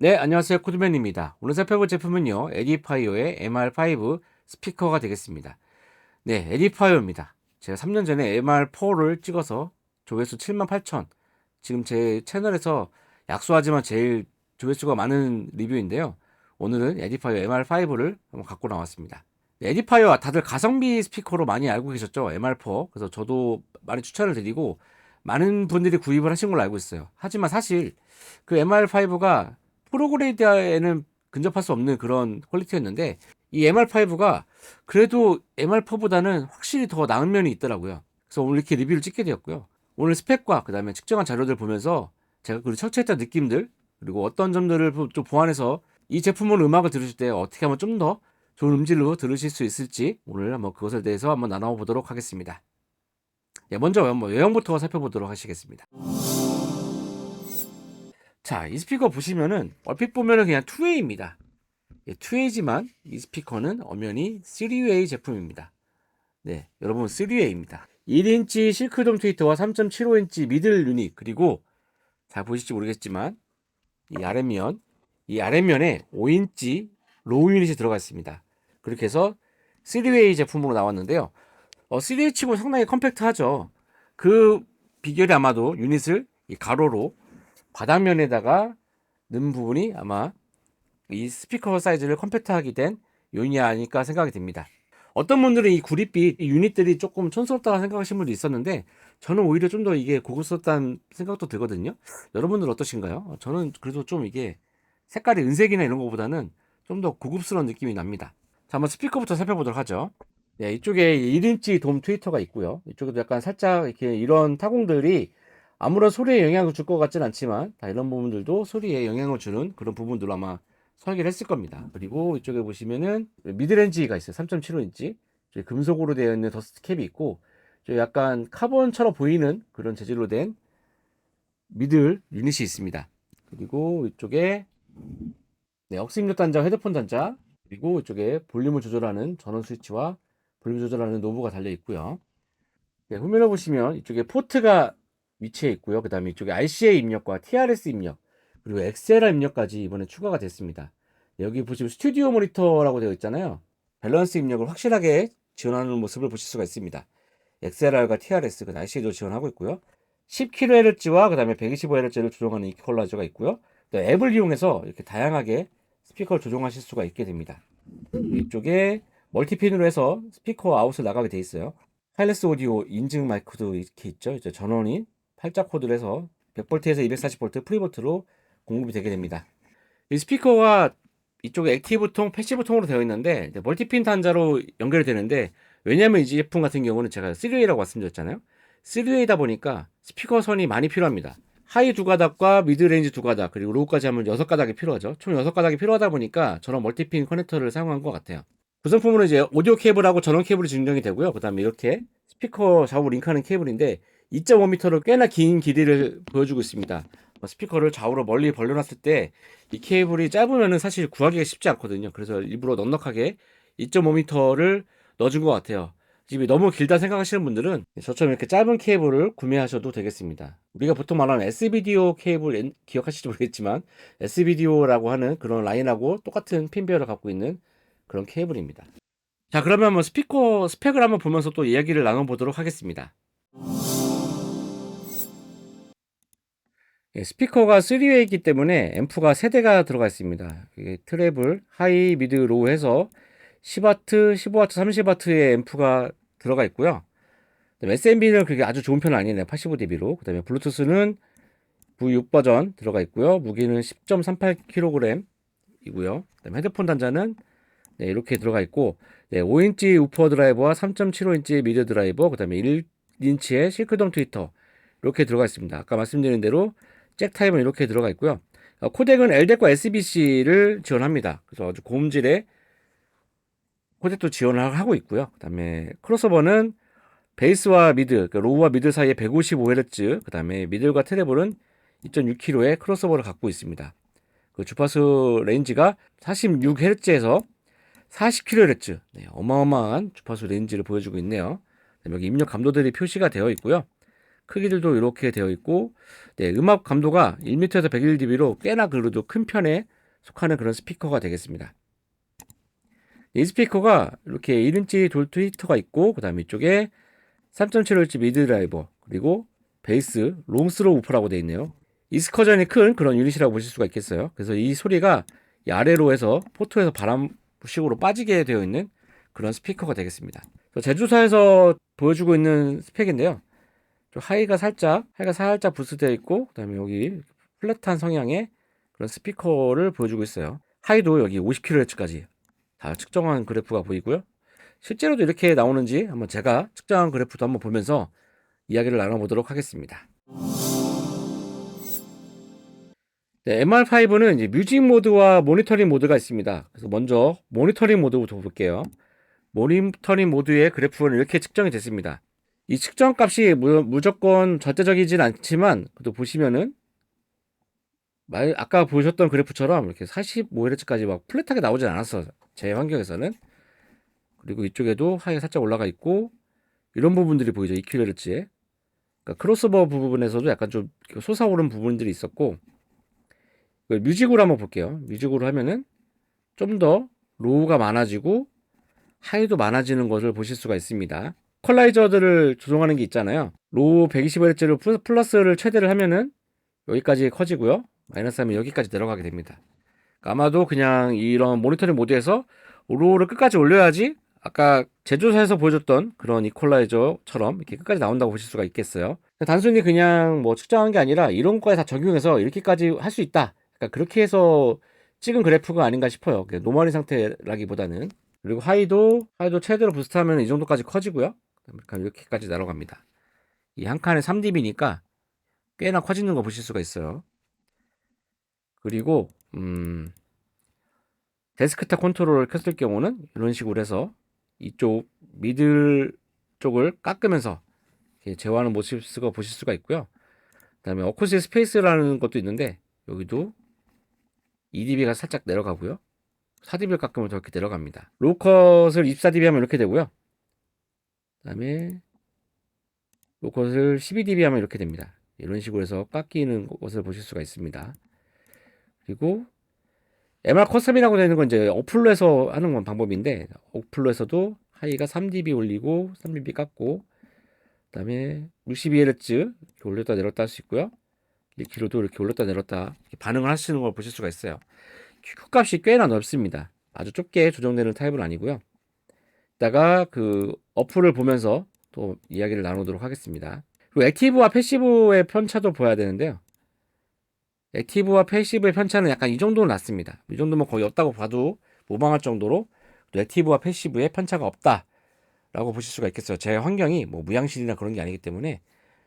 네, 안녕하세요. 코드맨입니다. 오늘 살펴볼 제품은요, 에디파이어의 MR5 스피커가 되겠습니다. 네, 에디파이어입니다. 제가 3년 전에 MR4를 찍어서 조회수 78,000. 지금 제 채널에서 약소하지만 제일 조회수가 많은 리뷰인데요. 오늘은 에디파이어 MR5를 한번 갖고 나왔습니다. 네, 에디파이어 다들 가성비 스피커로 많이 알고 계셨죠? MR4. 그래서 저도 많이 추천을 드리고 많은 분들이 구입을 하신 걸로 알고 있어요. 하지만 사실 그 MR5가 프로그레이드에는 근접할 수 없는 그런 퀄리티였는데 이 MR5가 그래도 MR4보다는 확실히 더 나은 면이 있더라고요. 그래서 오늘 이렇게 리뷰를 찍게 되었고요. 오늘 스펙과 그 다음에 측정한 자료들 보면서 제가 그 처치했던 느낌들 그리고 어떤 점들을 좀 보완해서 이 제품으로 음악을 들으실 때 어떻게 하면 좀 더 좋은 음질로 들으실 수 있을지 오늘 한번 그것에 대해서 한번 나눠보도록 하겠습니다. 네, 먼저 외형부터 살펴보도록 하시겠습니다. 자, 이 스피커 보시면은 얼핏 보면은 그냥 2웨이입니다. 2웨이지만 이 스피커는 엄연히 3웨이 제품입니다. 네, 여러분 3웨이입니다. 1인치 실크돔 트위터와 3.75인치 미들 유닛 그리고 잘 보실지 모르겠지만 이 아랫면에 5인치 로우 유닛이 들어가 있습니다. 그렇게 해서 3웨이 제품으로 나왔는데요. 3웨이 치고 상당히 컴팩트하죠. 그 비결이 아마도 유닛을 이 가로로 바닥면에다가 넣은 부분이 아마 이 스피커 사이즈를 컴팩트하게 된 요인이 아닐까 생각이 듭니다. 어떤 분들은 이 구릿빛 이 유닛들이 조금 촌스럽다고 생각하시는 분도 있었는데 저는 오히려 좀 더 이게 고급스럽다는 생각도 들거든요. 여러분들 어떠신가요? 저는 그래도 좀 이게 색깔이 은색이나 이런 것보다는 좀 더 고급스러운 느낌이 납니다. 자, 한번 스피커부터 살펴보도록 하죠. 네, 이쪽에 1인치 돔 트위터가 있고요. 이쪽에도 약간 살짝 이렇게 이런 타공들이 아무런 소리에 영향을 줄 것 같진 않지만 다 이런 부분들도 소리에 영향을 주는 그런 부분들로 아마 설계를 했을 겁니다. 그리고 이쪽에 보시면은 미드렌지가 있어요. 3.75인치 금속으로 되어 있는 더스트 캡이 있고 약간 카본처럼 보이는 그런 재질로 된 미들 유닛이 있습니다. 그리고 이쪽에 네, 억스입력 단자, 헤드폰 단자 그리고 이쪽에 볼륨을 조절하는 전원 스위치와 볼륨 조절하는 노브가 달려 있고요. 네, 화면을 보시면 이쪽에 포트가 위치해 있고요. 그 다음에 이쪽에 RCA 입력과 TRS 입력 그리고 XLR 입력까지 이번에 추가가 됐습니다. 여기 보시면 스튜디오 모니터라고 되어 있잖아요. 밸런스 입력을 확실하게 지원하는 모습을 보실 수가 있습니다. XLR과 TRS, 그 RCA도 지원하고 있고요. 10kHz와 그 다음에 125Hz를 조정하는 이퀄라이저가 있고요. 또 앱을 이용해서 이렇게 다양하게 스피커를 조정하실 수가 있게 됩니다. 이쪽에 멀티핀으로 해서 스피커 아웃을 나가게 돼 있어요. 파일레스 오디오 인증 마이크도 이렇게 있죠. 이제 전원인 팔자 코드를 해서 100V에서 240V 프리볼트로 공급이 되게 됩니다. 이 스피커가 이쪽에 액티브통, 패시브통으로 되어 있는데 멀티핀 단자로 연결이 되는데 왜냐하면 이 제품 같은 경우는 제가 3웨이라고 말씀드렸잖아요. 3웨이다 보니까 스피커 선이 많이 필요합니다. 하이 두 가닥과 미드레인지 두 가닥 그리고 로우까지 하면 6가닥이 필요하죠. 총 6가닥이 필요하다 보니까 저런 멀티핀 커넥터를 사용한 것 같아요. 구성품으로 이제 오디오 케이블하고 전원 케이블이 증정이 되고요. 그 다음에 이렇게 스피커 좌우 링크하는 케이블인데 2.5m로 꽤나 긴 길이를 보여주고 있습니다. 스피커를 좌우로 멀리 벌려놨을 때 이 케이블이 짧으면은 사실 구하기가 쉽지 않거든요. 그래서 일부러 넉넉하게 2.5m를 넣어준 것 같아요. 집이 너무 길다 생각하시는 분들은 저처럼 이렇게 짧은 케이블을 구매하셔도 되겠습니다. 우리가 보통 말하는 S비디오 케이블 기억하실지 모르겠지만 S비디오라고 하는 그런 라인하고 똑같은 핀 배열을 갖고 있는 그런 케이블입니다. 자, 그러면 한번 스피커 스펙을 한번 보면서 또 이야기를 나눠보도록 하겠습니다. 예, 스피커가 3웨이이기 때문에 앰프가 3대가 들어가 있습니다. 트래블, 하이, 미드, 로우 해서 10W, 15W, 30W의 앰프가 들어가 있고요. SMB는 그게 아주 좋은 편은 아니네요. 85dB로. 그 다음에 블루투스는 V6 버전 들어가 있고요. 무게는 10.38kg 이고요. 그 다음에 헤드폰 단자는 네, 이렇게 들어가 있고, 네, 5인치 우퍼 드라이버와 3.75인치 미드 드라이버, 그 다음에 1인치의 실크돔 트위터, 이렇게 들어가 있습니다. 아까 말씀드린 대로, 잭 타입은 이렇게 들어가 있고요. 코덱은 LDAC과 SBC를 지원합니다. 그래서 아주 고음질의 코덱도 지원을 하고 있고요. 그 다음에 크로스오버는 베이스와 미드, 그러니까 로우와 미드 사이에 155Hz, 그 다음에 미들과 트래블은 2.6kg의 크로스오버를 갖고 있습니다. 그 주파수 레인지가 46Hz에서 40kHz, 네, 어마어마한 주파수 레인지를 보여주고 있네요. 여기 입력 감도들이 표시가 되어 있고요. 크기들도 이렇게 되어 있고, 네, 음압 감도가 1m에서 101dB로 꽤나 그래도 큰 편에 속하는 그런 스피커가 되겠습니다. 이 스피커가 이렇게 1인치 돌트 히터가 있고, 그 다음에 이쪽에 3.75인치 미드 드라이버, 그리고 베이스, 롱스로우 우퍼라고 되어 있네요. 이스커전이 큰 그런 유닛이라고 보실 수가 있겠어요. 그래서 이 소리가 이 아래로 해서 포토에서 바람식으로 빠지게 되어 있는 그런 스피커가 되겠습니다. 제조사에서 보여주고 있는 스펙인데요. 좀 하이가 살짝 부스되어 있고, 그 다음에 여기 플랫한 성향의 그런 스피커를 보여주고 있어요. 하이도 여기 50kHz까지 다 측정한 그래프가 보이고요. 실제로도 이렇게 나오는지 한번 제가 측정한 그래프도 한번 보면서 이야기를 나눠보도록 하겠습니다. 네, MR5는 이제 뮤직 모드와 모니터링 모드가 있습니다. 그래서 먼저 모니터링 모드부터 볼게요. 모니터링 모드의 그래프는 이렇게 측정이 됐습니다. 이 측정 값이 무조건 절대적이진 않지만, 그래도 보시면은 아까 보셨던 그래프처럼 이렇게 45Hz까지 막 플랫하게 나오진 않았어, 제 환경에서는. 그리고 이쪽에도 하이가 살짝 올라가 있고, 이런 부분들이 보이죠, 2kHz에. 그러니까 크로스오버 부분에서도 약간 좀 솟아오른 부분들이 있었고, 뮤직으로 한번 볼게요. 뮤직으로 하면은 좀 더 로우가 많아지고 하이도 많아지는 것을 보실 수가 있습니다. 퀄라이저들을 조정하는 게 있잖아요. 로우 125Hz로 플러스를 최대를 하면은 여기까지 커지고요. 마이너스 하면 여기까지 내려가게 됩니다. 그러니까 아마도 그냥 이런 모니터링 모드에서 로우를 끝까지 올려야지 아까 제조사에서 보여줬던 그런 이퀄라이저처럼 이렇게 끝까지 나온다고 보실 수가 있겠어요. 단순히 그냥 뭐 측정한 게 아니라 이런 거에 다 적용해서 이렇게까지 할 수 있다. 그러니까 그렇게 해서 찍은 그래프가 아닌가 싶어요. 노멀인 상태라기보다는. 그리고 하이도 최대로 부스트하면 이 정도까지 커지고요. 이렇게까지 날아갑니다. 이 한 칸에 3dB니까 꽤나 커지는 거 보실 수가 있어요. 그리고 데스크탑 컨트롤을 켰을 경우는 이런 식으로 해서 이쪽 미들 쪽을 깎으면서 제어하는 모습을 보실 수가 있고요. 그 다음에 어쿠스틱 스페이스라는 것도 있는데 여기도 2dB가 살짝 내려가고요. 4dB를 깎으면 저렇게 내려갑니다. 로컷을 24dB 하면 이렇게 되고요. 그 다음에 로컷을 12dB 하면 이렇게 됩니다. 이런 식으로 해서 깎이는 것을 보실 수가 있습니다. 그리고 MR 커스텀이라고 되는 건 이제 어플로 해서 하는 건 방법인데, 어플로 해서도 하이가 3dB 올리고 3dB 깎고, 그 다음에 62Hz 이렇게 올렸다 내렸다 할 수 있고요. 1kHz도 이렇게 올렸다 내렸다 이렇게 반응을 하시는 걸 보실 수가 있어요. Q 값이 꽤나 넓습니다. 아주 좁게 조정되는 타입은 아니고요. 이따가 그 어플을 보면서 또 이야기를 나누도록 하겠습니다. 그리고 액티브와 패시브의 편차도 봐야 되는데요. 액티브와 패시브의 편차는 약간 이 정도는 낮습니다. 이 정도면 거의 없다고 봐도 무방할 정도로 액티브와 패시브의 편차가 없다라고 보실 수가 있겠어요. 제 환경이 뭐 무향실이나 그런 게 아니기 때문에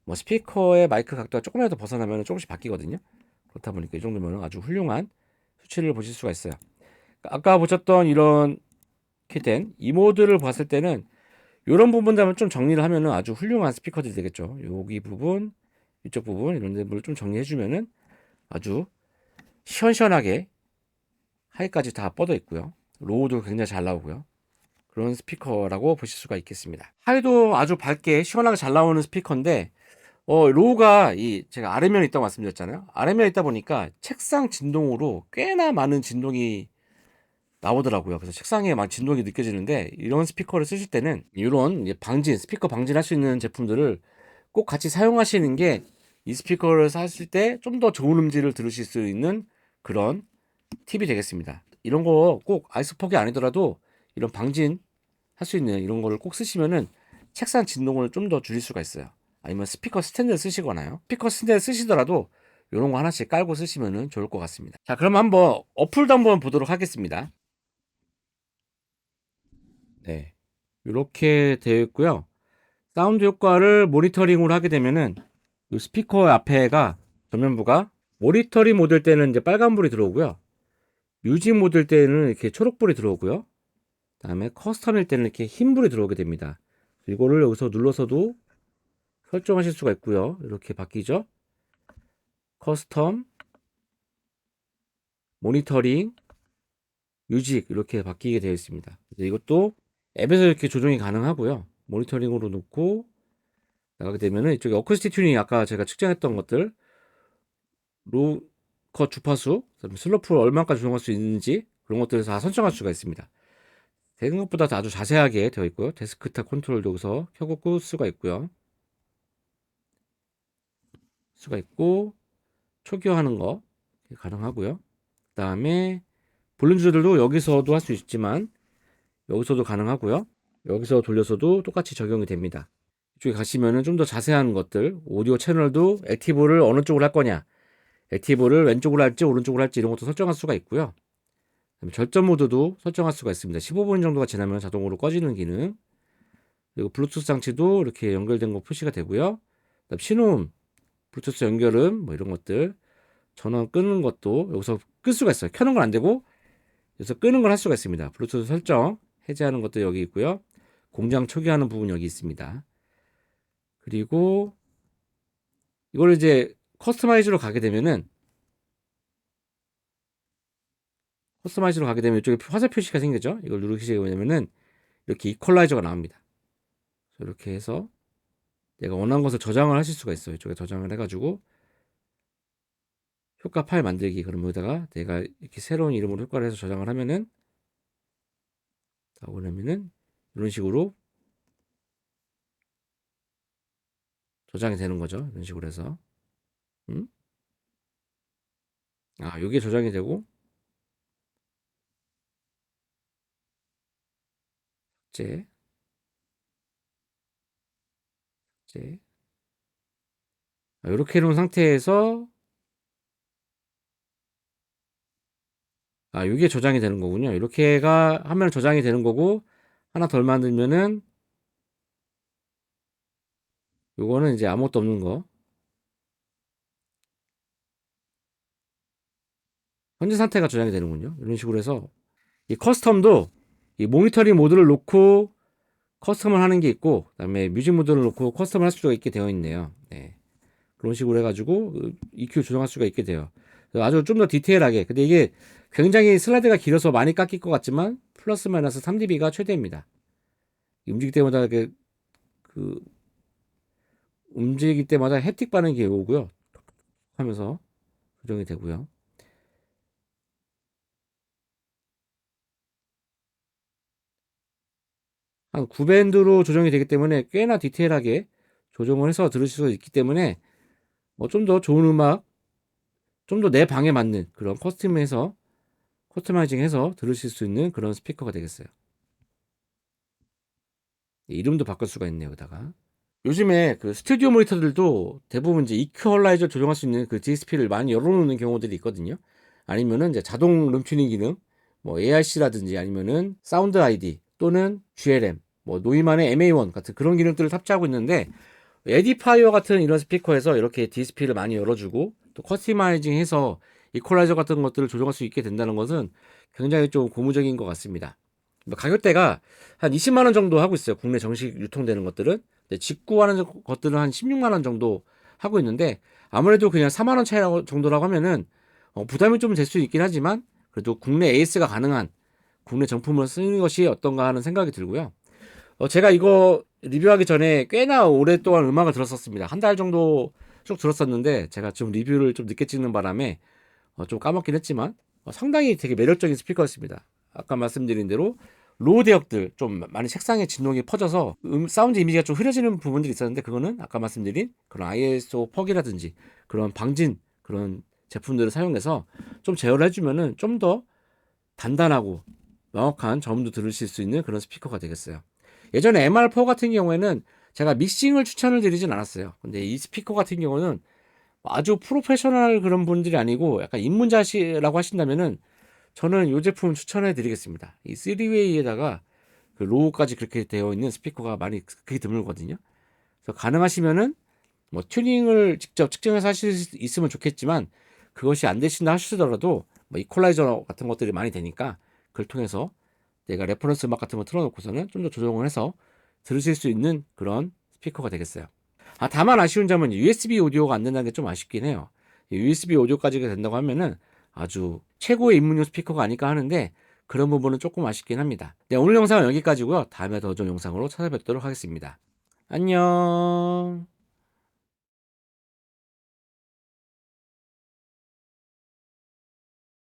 뭐 스피커의 마이크 각도가 조금이라도 벗어나면 조금씩 바뀌거든요. 그렇다 보니까 이 정도면 아주 훌륭한 수치를 보실 수가 있어요. 아까 보셨던 이런 된 이 모드를 봤을 때는 이런 부분들만 좀 정리를 하면은 아주 훌륭한 스피커들이 되겠죠. 여기 부분, 이쪽 부분 이런 데를 좀 정리해 주면은 아주 시원시원하게 하이까지 다 뻗어 있고요. 로우도 굉장히 잘 나오고요. 그런 스피커라고 보실 수가 있겠습니다. 하이도 아주 밝게 시원하게 잘 나오는 스피커인데 로우가 제가 아래면에 있다고 말씀드렸잖아요. 아래면에 있다 보니까 책상 진동으로 꽤나 많은 진동이 나오더라고요. 그래서 책상에 막 진동이 느껴지는데 이런 스피커를 쓰실 때는 이런 스피커 방진할 수 있는 제품들을 꼭 같이 사용하시는 게 이 스피커를 샀을 때 좀 더 좋은 음질을 들으실 수 있는 그런 팁이 되겠습니다. 이런 거 꼭 아이스퍽이 아니더라도 이런 방진 할 수 있는 이런 거를 꼭 쓰시면은 책상 진동을 좀 더 줄일 수가 있어요. 아니면 스피커 스탠드를 쓰시거나요. 스피커 스탠드 쓰시더라도 이런 거 하나씩 깔고 쓰시면은 좋을 것 같습니다. 자, 그럼 한번 어플도 한번 보도록 하겠습니다. 네. 이렇게 되어 있고요. 사운드 효과를 모니터링으로 하게 되면은 이 스피커 앞에가 전면부가 모니터링 모드일 때는 이제 빨간불이 들어오고요. 뮤직 모드일 때는 이렇게 초록불이 들어오고요. 그다음에 커스텀일 때는 이렇게 흰불이 들어오게 됩니다. 이거를 여기서 눌러서도 설정하실 수가 있고요. 이렇게 바뀌죠. 커스텀, 모니터링, 뮤직 이렇게 바뀌게 되어 있습니다. 이것도 앱에서 이렇게 조정이 가능하고요. 모니터링으로 놓고 나가게 되면은 이쪽에 어쿠스틱 튜닝 아까 제가 측정했던 것들 로우 컷 주파수, 그다음에 슬로프를 얼마까지 조정할 수 있는지 그런 것들을 다 설정할 수가 있습니다. 생각보다 아주 자세하게 되어 있고요. 데스크탑 컨트롤도 여기서 켜고 끌 수가 있고요. 초기화하는 거 가능하고요. 그다음에 볼륨 조절도 여기서도 할 수 있지만 여기서도 가능하고요. 여기서 돌려서도 똑같이 적용이 됩니다. 이쪽에 가시면은 좀 더 자세한 것들, 오디오 채널도 액티브를 어느 쪽으로 할 거냐, 액티브를 왼쪽으로 할지 오른쪽으로 할지 이런 것도 설정할 수가 있고요. 절전 모드도 설정할 수가 있습니다. 15분 정도가 지나면 자동으로 꺼지는 기능. 그리고 블루투스 장치도 이렇게 연결된 거 표시가 되고요. 그다음 신호음, 블루투스 연결음 뭐 이런 것들, 전원 끄는 것도 여기서 끌 수가 있어요. 켜는 건 안 되고 여기서 끄는 걸 할 수가 있습니다. 블루투스 설정, 해제하는 것도 여기 있고요. 공장 초기화하는 부분 여기 있습니다. 그리고 이걸 이제 커스터마이즈로 가게 되면은 이쪽에 화살 표시가 생기죠. 이걸 누르시게 되면은 이렇게 이퀄라이저가 나옵니다. 이렇게 해서 내가 원하는 것을 저장을 하실 수가 있어요. 이쪽에 저장을 해가지고 효과 파일 만들기, 그럼 여기다가 내가 이렇게 새로운 이름으로 효과를 해서 저장을 하면은 이런 식으로 저장이 되는 거죠. 이런 식으로 해서 요게 저장이 되고 삭제 삭제 이렇게 해놓은 상태에서 이게 저장이 되는 거군요. 이렇게가 하면 저장이 되는 거고, 하나 덜 만들면은 요거는 이제 아무것도 없는 거, 현재 상태가 저장이 되는군요. 이런 식으로 해서 이 커스텀도 이 모니터링 모드를 놓고 커스텀을 하는 게 있고, 그다음에 뮤직 모드를 놓고 커스텀을 할 수가 있게 되어 있네요. 네. 그런 식으로 해가지고 EQ 조정할 수가 있게 돼요. 아주 좀 더 디테일하게. 근데 이게 굉장히 슬라이드가 길어서 많이 깎일 것 같지만 플러스 마이너스 3dB가 최대입니다. 움직일 때마다 그 움직일 때마다 햅틱 반응이 오고요. 하면서 조정이 되고요. 한 9밴드로 조정이 되기 때문에 꽤나 디테일하게 조정을 해서 들으실 수 있기 때문에 좀 더 좋은 음악, 좀 더 내 방에 맞는 그런 커스터마이징 해서 들으실 수 있는 그런 스피커가 되겠어요. 이름도 바꿀 수가 있네요, 여기다가. 요즘에 그 스튜디오 모니터들도 대부분 이제 이퀄라이저 조정할 수 있는 그 DSP를 많이 열어놓는 경우들이 있거든요. 아니면은 이제 자동 룸 튜닝 기능, 뭐 ARC라든지 아니면은 사운드 아이디 또는 GLM, 뭐 노이만의 MA1 같은 그런 기능들을 탑재하고 있는데, 에디파이어 같은 이런 스피커에서 이렇게 DSP를 많이 열어주고 또 커스터마이징 해서 이퀄라이저 같은 것들을 조정할 수 있게 된다는 것은 굉장히 좀 고무적인 것 같습니다. 가격대가 한 20만 원 정도 하고 있어요. 국내 정식 유통되는 것들은. 직구하는 것들은 한 16만 원 정도 하고 있는데, 아무래도 그냥 4만 원 차이 정도라고 하면은 부담이 좀 될 수 있긴 하지만 그래도 국내 AS가 가능한 국내 정품을 쓰는 것이 어떤가 하는 생각이 들고요. 제가 이거 리뷰하기 전에 꽤나 오랫동안 음악을 들었었습니다. 한 달 정도 쭉 들었었는데 제가 좀 리뷰를 좀 늦게 찍는 바람에 좀 까먹긴 했지만 상당히 되게 매력적인 스피커였습니다. 아까 말씀드린 대로 로우 대역들 좀 많이 색상의 진동이 퍼져서 사운드 이미지가 좀 흐려지는 부분들이 있었는데, 그거는 아까 말씀드린 그런 ISO 퍽이라든지 그런 방진 그런 제품들을 사용해서 좀 제어를 해주면은 좀 더 단단하고 명확한 저음도 들으실 수 있는 그런 스피커가 되겠어요. 예전에 MR4 같은 경우에는 제가 믹싱을 추천을 드리진 않았어요. 근데 이 스피커 같은 경우는 아주 프로페셔널 그런 분들이 아니고 약간 입문자시라고 하신다면은 저는 이 제품 추천해 드리겠습니다. 이 3웨이에다가 그 로우까지 그렇게 되어 있는 스피커가 많이 그게 드물거든요. 그래서 가능하시면은 뭐 튜닝을 직접 측정해서 하실 수 있으면 좋겠지만, 그것이 안 되신다 하시더라도 뭐 이퀄라이저 같은 것들이 많이 되니까 그걸 통해서 내가 레퍼런스 음악 같은 거 틀어놓고서는 좀 더 조정을 해서 들으실 수 있는 그런 스피커가 되겠어요. 다만 아쉬운 점은 USB 오디오가 안 된다는 게 좀 아쉽긴 해요. USB 오디오까지가 된다고 하면은 아주 최고의 입문용 스피커가 아닐까 하는데, 그런 부분은 조금 아쉽긴 합니다. 네, 오늘 영상은 여기까지고요. 다음에 더 좋은 영상으로 찾아뵙도록 하겠습니다. 안녕.